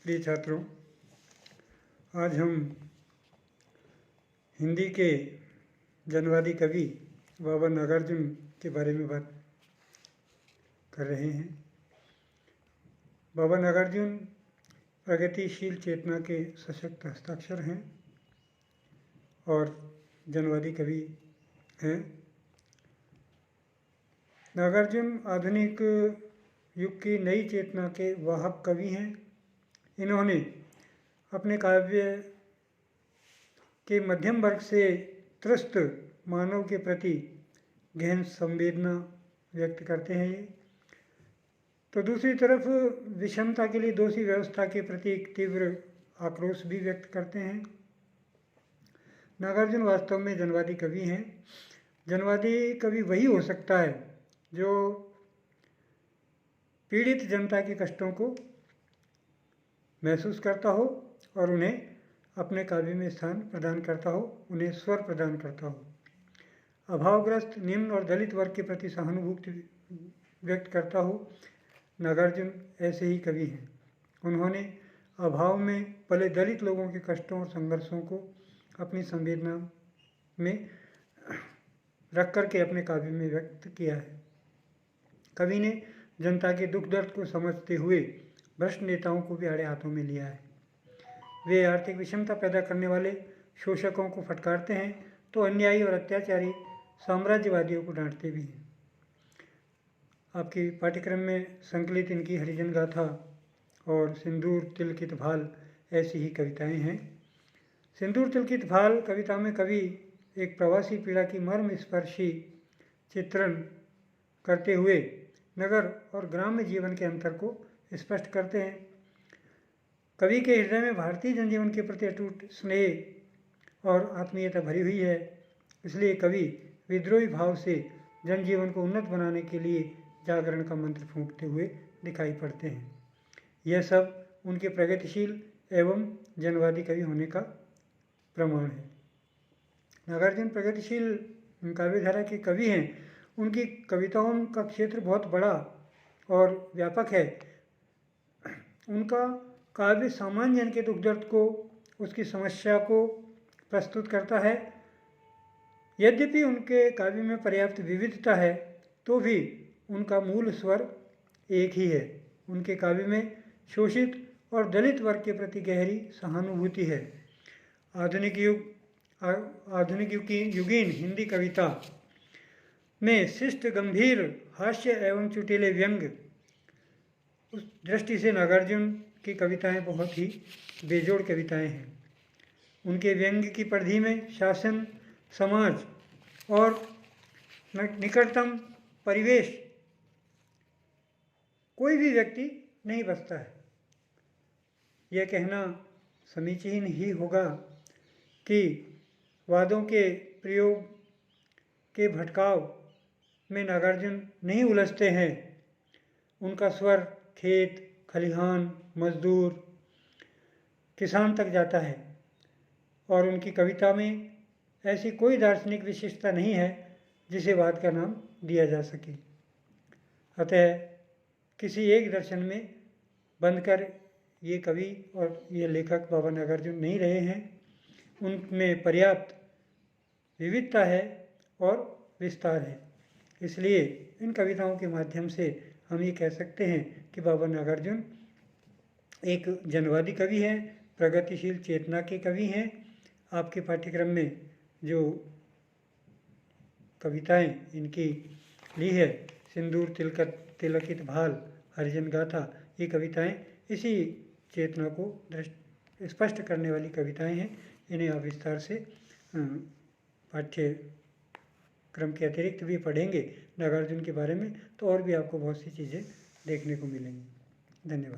प्रिय छात्रों, आज हम हिंदी के जनवादी कवि बाबा नागार्जुन के बारे में बात कर रहे हैं। बाबा नागार्जुन प्रगतिशील चेतना के सशक्त हस्ताक्षर हैं और जनवादी कवि हैं। नागार्जुन आधुनिक युग की नई चेतना के वाहक कवि हैं। इन्होंने अपने काव्य के मध्यम वर्ग से त्रस्त मानव के प्रति गहन संवेदना व्यक्त करते हैं ये। तो दूसरी तरफ विषमता के लिए दोषी व्यवस्था के प्रति एक तीव्र आक्रोश भी व्यक्त करते हैं। नागार्जुन वास्तव में जनवादी कवि हैं। जनवादी कवि वही हो सकता है जो पीड़ित जनता के कष्टों को महसूस करता हो और उन्हें अपने काव्य में स्थान प्रदान करता हो, उन्हें स्वर प्रदान करता हो। अभावग्रस्त, निम्न और दलित वर्ग के प्रति सहानुभूति व्यक्त करता हो। नागार्जुन ऐसे ही कवि हैं। उन्होंने अभाव में पले दलित लोगों के कष्टों और संघर्षों को अपनी संवेदना में रख करके अपने काव्य में व्यक्त किया है। कवि ने जनता के दुख दर्द को समझते हुए भ्रष्ट नेताओं को भी आड़े हाथों में लिया है। वे आर्थिक विषमता पैदा करने वाले शोषकों को फटकारते हैं तो अन्यायी और अत्याचारी साम्राज्यवादियों को डांटते भी हैं। आपके पाठ्यक्रम में संकलित इनकी हरिजन गाथा और सिंदूर तिलकित भाल ऐसी ही कविताएं हैं। सिंदूर तिलकित भाल कविता में कवि एक प्रवासी पीड़ा की मर्म स्पर्शी चित्रण करते हुए नगर और ग्राम्य जीवन के अंतर को स्पष्ट करते हैं। कवि के हृदय में भारतीय जनजीवन के प्रति अटूट स्नेह और आत्मीयता भरी हुई है। इसलिए कवि विद्रोही भाव से जनजीवन को उन्नत बनाने के लिए जागरण का मंत्र फूंकते हुए दिखाई पड़ते हैं। यह सब उनके प्रगतिशील एवं जनवादी कवि होने का प्रमाण है। नागार्जुन प्रगतिशील काव्यधारा के कवि हैं। उनकी कविताओं का क्षेत्र बहुत बड़ा और व्यापक है। उनका काव्य सामान्य जन के दुख दर्द को, उसकी समस्या को प्रस्तुत करता है। यद्यपि उनके काव्य में पर्याप्त विविधता है तो भी उनका मूल स्वर एक ही है। उनके काव्य में शोषित और दलित वर्ग के प्रति गहरी सहानुभूति है। आधुनिक युग की युगीन हिंदी कविता में शिष्ट, गंभीर हास्य एवं चुटीले व्यंग, उस दृष्टि से नागार्जुन की कविताएं बहुत ही बेजोड़ कविताएं हैं। उनके व्यंग की परिधि में शासन, समाज और निकटतम परिवेश, कोई भी व्यक्ति नहीं बसता है। यह कहना समीचीन ही होगा कि वादों के प्रयोग के भटकाव में नागार्जुन नहीं उलझते हैं। उनका स्वर खेत, खलिहान, मजदूर, किसान तक जाता है और उनकी कविता में ऐसी कोई दार्शनिक विशेषता नहीं है जिसे वाद का नाम दिया जा सके। अतः किसी एक दर्शन में बंधकर ये कवि और ये लेखक बाबा नागार्जुन नहीं रहे हैं। उनमें पर्याप्त विविधता है और विस्तार है। इसलिए इन कविताओं के माध्यम से हम ये कह सकते हैं कि बाबा नागार्जुन एक जनवादी कवि हैं, प्रगतिशील चेतना के कवि हैं। आपके पाठ्यक्रम में जो कविताएं इनकी ली है, सिंदूर तिलकित भाल, हरिजन गाथा, ये कविताएं इसी चेतना को स्पष्ट करने वाली कविताएं हैं। इन्हें आप विस्तार से पाठ्यक्रम के अतिरिक्त भी पढ़ेंगे नागार्जुन के बारे में तो और भी आपको बहुत सी चीज़ें देखने को मिलेंगी। धन्यवाद।